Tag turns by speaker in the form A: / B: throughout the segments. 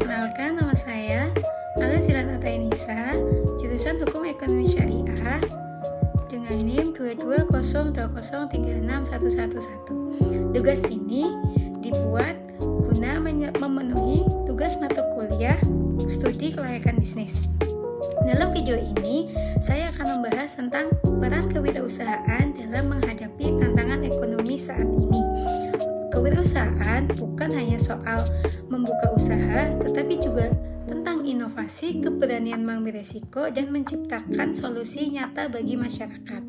A: Perkenalkan, nama saya Ala Zilan Atainisa, jurusan Hukum Ekonomi Syariah dengan NIM 22020361111. Tugas ini dibuat guna memenuhi tugas mata kuliah studi kelayakan bisnis. Dalam video ini, saya akan membahas tentang peran kewirausahaan dalam menghadapi tantangan ekonomi saat ini. Kewirausahaan bukan hanya soal membuka usaha, tetapi juga tentang inovasi, keberanian mengambil risiko, dan menciptakan solusi nyata bagi masyarakat.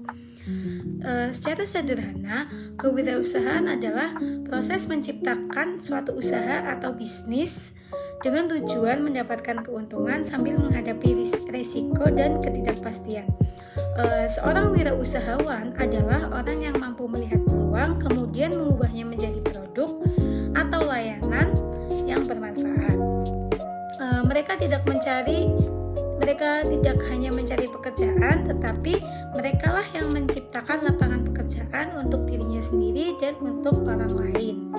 A: Secara sederhana, kewirausahaan adalah proses menciptakan suatu usaha atau bisnis dengan tujuan mendapatkan keuntungan sambil menghadapi risiko dan ketidakpastian. Seorang wirausahawan adalah orang yang mampu melihat peluang, kemudian mengubahnya menjadi produk atau layanan yang bermanfaat. Mereka tidak hanya mencari pekerjaan, tetapi merekalah yang menciptakan lapangan pekerjaan untuk dirinya sendiri dan untuk orang lain.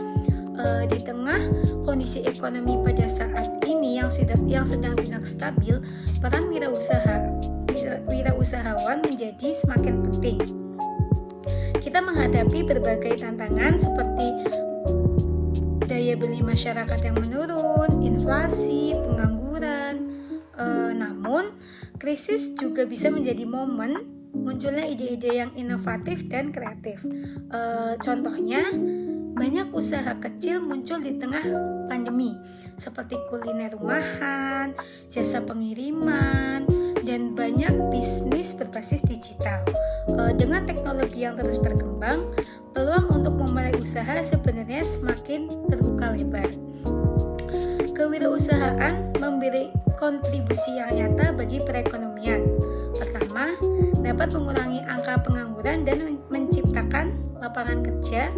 A: Di tengah kondisi ekonomi pada saat ini yang sedang tidak stabil, peran wirausahawan menjadi semakin penting. Kita menghadapi berbagai tantangan seperti daya beli masyarakat yang menurun, inflasi, pengangguran. Namun, krisis juga bisa menjadi momen munculnya ide-ide yang inovatif dan kreatif. Contohnya, banyak usaha kecil muncul di tengah pandemi, seperti kuliner rumahan, jasa pengiriman, dan banyak bisnis berbasis digital. Dengan teknologi yang terus berkembang, peluang untuk memulai usaha sebenarnya semakin terbuka lebar. Kewirausahaan memberi kontribusi yang nyata bagi perekonomian. Pertama, dapat mengurangi angka pengangguran dan menciptakan lapangan kerja.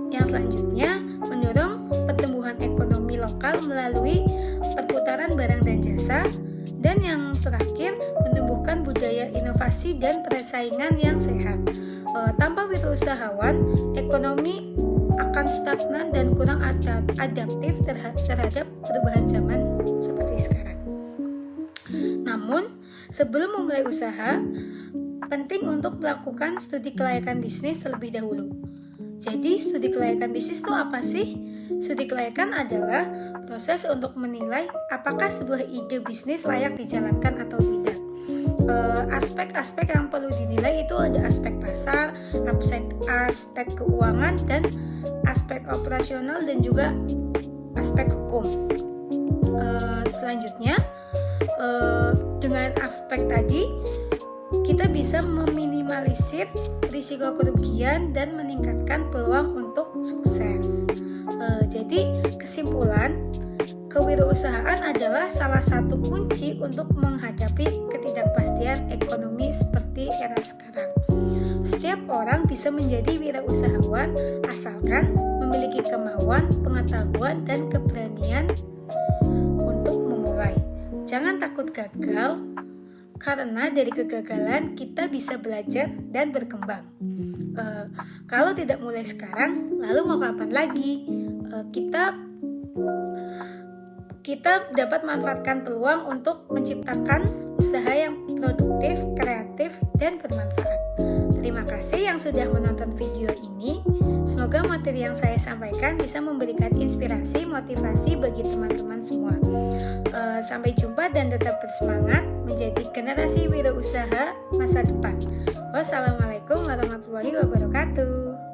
A: Yang selanjutnya, mendorong pertumbuhan ekonomi lokal melalui perputaran barang dan jasa. Dan yang terakhir, menumbuhkan budaya inovasi dan persaingan yang sehat. Tanpa wirausahawan, ekonomi akan stagnan dan kurang adaptif terhadap perubahan zaman seperti sekarang. Namun, sebelum memulai usaha, penting untuk melakukan studi kelayakan bisnis terlebih dahulu. Jadi, studi kelayakan bisnis itu apa sih? Studi kelayakan adalah proses untuk menilai apakah sebuah ide bisnis layak dijalankan atau tidak. Aspek-aspek yang perlu dinilai itu ada aspek pasar, aspek keuangan, dan aspek operasional, dan juga aspek hukum. Selanjutnya, dengan aspek tadi, kita bisa meminimalisir risiko kerugian dan meningkatkan peluang untuk sukses. Jadi, kesimpulan, kewirausahaan adalah salah satu kunci untuk menghadapi ketidakpastian ekonomi seperti era sekarang. Setiap orang bisa menjadi wirausahawan asalkan memiliki kemauan, pengetahuan, dan keberanian untuk memulai. Jangan takut gagal, karena dari kegagalan kita bisa belajar dan berkembang. Kalau tidak mulai sekarang, lalu mau kapan lagi? Kita dapat manfaatkan peluang untuk menciptakan usaha yang produktif, kreatif, dan bermanfaat. Terima kasih yang sudah menonton video ini. Semoga materi yang saya sampaikan bisa memberikan inspirasi, motivasi bagi teman-teman semua. Sampai jumpa dan tetap bersemangat menjadi generasi wirausaha masa depan. Wassalamualaikum warahmatullahi wabarakatuh.